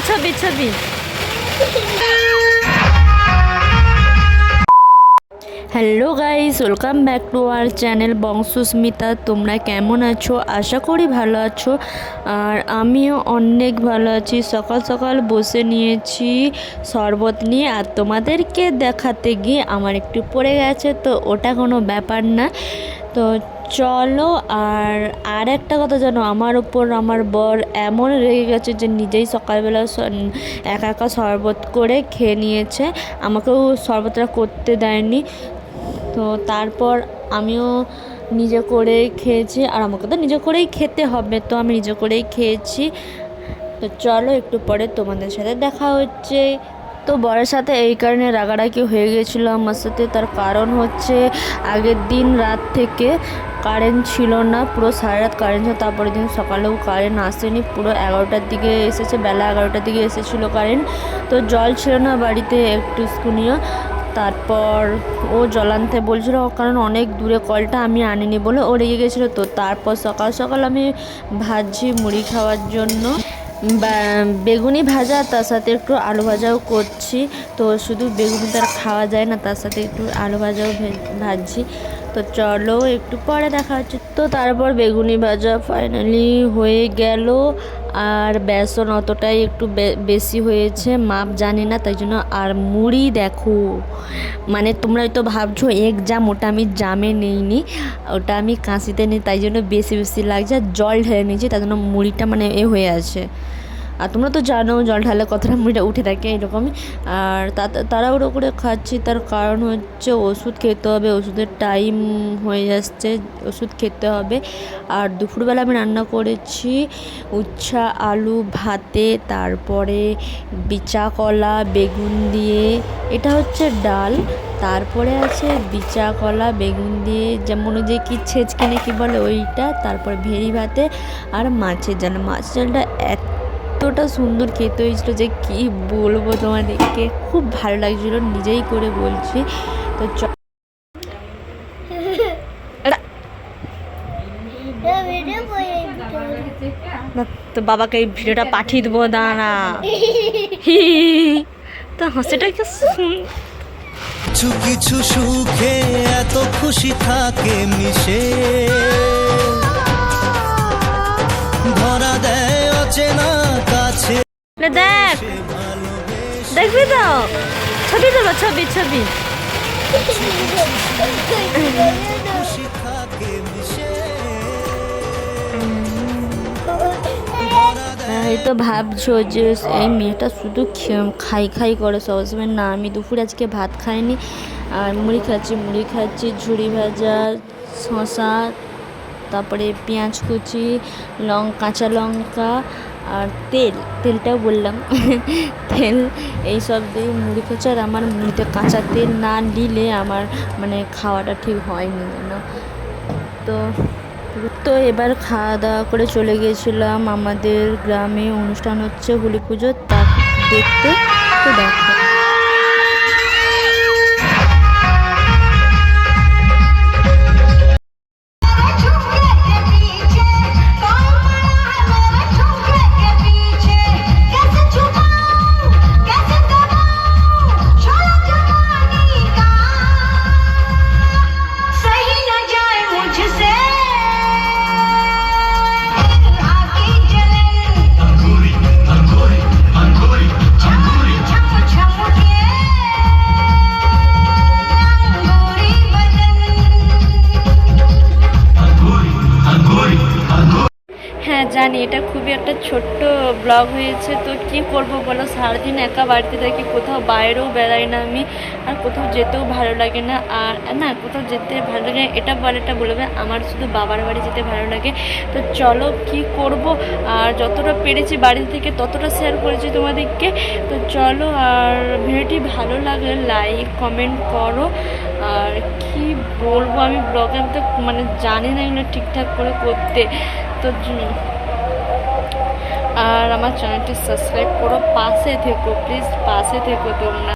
ছবি ছবি। Hello guys, welcome back to our channel বংশুস্মিতা। তোমরা কেমন আছো? আশা করি ভালো আছো। আর আমিও অনেক ভালো আছি। সকাল সকাল বসে নিয়েছি শরবত নিয়ে, আর তোমাদেরকে দেখাতে গিয়ে আমার একটু পড়ে গেছে, তো ওটা কোনো ব্যাপার না। তো চলো। আর একটা কথা জানো, আমার ওপর আমার বর এমন রেগে গেছে যে নিজেই সকালবেলা একা একা শরবত করে খেয়ে নিয়েছে, আমাকেও শরবতটা করতে দেয়নি। তো তারপর আমিও নিজে করে খেয়েছি, আর আমাকে তো নিজে করেই খেতে হবে, তো আমি নিজে করেই খেয়েছি। তো চলো, একটু পরে তোমাদের সাথে দেখা হচ্ছে। তো বরের সাথে এই কারণে রাগারাগি হয়ে গেছিলো আমার সাথে, তার কারণ হচ্ছে আগের দিন রাত থেকে কারেন্ট ছিল না, পুরো সারা রাত কারেন্ট ছিল। তারপরের দিন সকালেও কারেন্ট আসেনি, পুরো 11টার দিকে এসেছে, বেলা 11টার দিকে এসেছিলো কারেন্ট। তো জল ছিল না বাড়িতে একটু স্কুনিও। তারপর ও জল আনতে বলছিল, কারণ অনেক দূরে কলটা, আমি আনিনি বলে ও রেগে গেছিলো। তো তারপর সকাল সকাল আমি ভাজি মুড়ি খাওয়ার জন্য বেগুনি ভাজা, তার সাথে একটু আলু ভাজাও করছি। তো শুধু বেগুনি তার খাওয়া যায় না, তার সাথে একটু আলু ভাজাও ভাজছি। তো চলো, একটু পরে দেখা হচ্ছে। তো তারপর বেগুনি ভাজা ফাইনালি হয়ে গেল, আর বেসন অতটাই একটু বেশি হয়েছে, মাপ জানি না, তাই জন্য। আর মুড়ি দেখো, মানে তোমরা হয়তো ভাবছো এক জাম, ওটা আমি জামে নেইনি, ওটা আমি কাঁচিতে নিই, তাই জন্য বেশি বেশি লাগছে। আর জল ঢেলে নিয়েছি, তাই জন্য মুড়িটা মানে হয়ে আছে। আর তোমরা তো জানো জল ঢালে কতটা মুড়িটা উঠে থাকে এরকমই। আর তাড়াহুড়ো করে খাচ্ছি, তার কারণ হচ্ছে ওষুধ খেতে হবে, ওষুধের টাইম হয়ে যাচ্ছে, ওষুধ খেতে হবে। আর দুপুরবেলা আমি রান্না করেছি উচ্ছা আলু ভাতে, তারপরে বিচা কলা বেগুন দিয়ে, এটা হচ্ছে ডাল। তারপরে আছে বিচা কলা বেগুন দিয়ে, যেমন ওই যে কি ছেচকিনে কি বলে ওইটা, তারপর ভেড়ি ভাতে, আর মাছের ঝালটা এতটা সুন্দর খেতে হয়েছিল যে কি বলবো তোমাদেরকে, খুব ভালো লাগছিল, নিজেই করে বলছি। তো তো বাবাকে এই ভিডিওটা পাঠিয়ে দেবো, দাঁড়া। তো হাসিটা কি কিছু কিছু সুখে এত খুশি থাকে মিশে, ধরা দেয় অচেনা কাছে। দেখ, দেখবি তো, ছবি তোলো, ছবি ছবি। খুশি থাকে মিশে, এই তো ভাবছো যে এই মেয়েটা শুধু খাই করে সবসময়। না, আমি দুপুরে আজকে ভাত খাইনি, আর মুড়ি খাচ্ছি ঝুড়ি ভাজা, শসা, তারপরে পেঁয়াজ কুচি, কাঁচা লঙ্কা, আর তেলটাও বললাম তেল, এইসব দিয়ে মুড়ি খাচ্ছি। আর আমার মুড়িতে কাঁচা তেল না দিলে আমার মানে খাওয়াটা ঠিক হয়নি যেন। তো এবার খাওয়া দাওয়া করে চলে গিয়েছিলাম আমাদের গ্রামে, অনুষ্ঠান হচ্ছে হোলি পুজো, তা দেখতে। তো দেখো, জানি এটা খুবই একটা ছোট্ট ব্লগ হয়েছে। তো কি করব বলো, সারাদিন একা বাড়িতে থাকি, কোথাও বাইরেও বেড়াই না আমি, আর কোথাও যেতেও ভালো লাগে না। আর না, কোথাও যেতে ভালো লাগে এটা বলবে, আমার শুধু বাবার বাড়ি যেতে ভালো লাগে। তো চলো, কি করব, আর যতটা পেরেছি বাড়ি থেকে ততটা শেয়ার করেছি তোমাদেরকে। তো চলো, আর ভিডিওটি ভালো লাগলে লাইক কমেন্ট করো। আর কি বলবো, আমি ব্লগে তো মানে জানি না এগুলো ঠিকঠাক করে করতে। তো আর আমার চ্যানেলটি সাবস্ক্রাইব করো, পাশে থেকো প্লিজ, পাশে থেকো তোমরা।